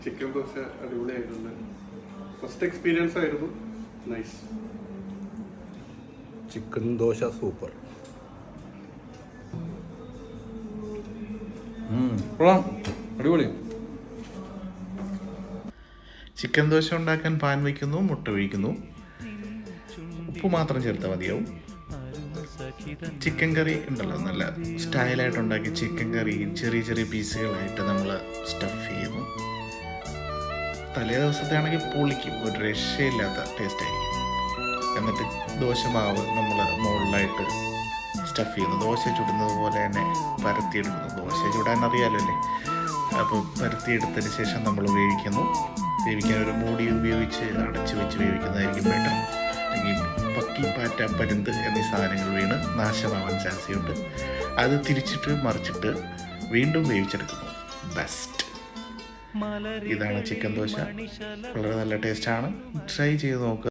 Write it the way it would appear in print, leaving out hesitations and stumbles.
Chicken dosa അടിപൊളിയായിട്ടുണ്ട്. First experience ആയിരുന്നു. Nice. Chicken dosa super. അടിപൊളി. ചിക്കൻ ദോശ ഉണ്ടാക്കാൻ പാൻ വയ്ക്കുന്നു, മുട്ട ഒഴിക്കുന്നു, ഉപ്പ് മാത്രം ചേർത്താൽ മതിയാവും. ചിക്കൻ കറി ഉണ്ടല്ലോ, നല്ല സ്റ്റൈലായിട്ട് ഉണ്ടാക്കിയ ചിക്കൻ കറി ചെറിയ ചെറിയ പീസുകളായിട്ട് നമ്മൾ സ്റ്റഫ് ചെയ്യുന്നു. തലേ ദിവസത്തെ ആണെങ്കിൽ പൊളിക്കും, ഒരു രക്ഷയില്ലാത്ത ടേസ്റ്റ് ആയിരിക്കും. എന്നിട്ട് ദോശമാവ് നമ്മൾ മുകളിലായിട്ട് സ്റ്റഫ് ചെയ്യുന്നു. ദോശ ചുടുന്നത് പോലെ തന്നെ പരത്തിയെടുക്കുന്നു. ദോശ ചുടാൻ അറിയാമല്ലോ അല്ലേ? അപ്പോൾ പരത്തിയെടുത്തതിന് ശേഷം നമ്മൾ വേവിക്കുന്നു. വേവിക്കാൻ ഒരു മൂടി ഉപയോഗിച്ച് അടച്ച് വെച്ച് വേവിക്കുന്നതായിരിക്കും ബെറ്റർ. അല്ലെങ്കിൽ പക്കി, പാറ്റ, പരുന്ത് എന്നീ സാധനങ്ങൾ വീണ് നാശമാവാൻ ചാൻസുണ്ട്. അത് തിരിച്ചിട്ട് മറിച്ചിട്ട് വീണ്ടും വേവിച്ചെടുക്കുന്നു. ബെസ്റ്റ്. ഇതാണ് ചിക്കൻ ദോശ. വളരെ നല്ല ടേസ്റ്റാണ്. ട്രൈ ചെയ്ത് നോക്കുക.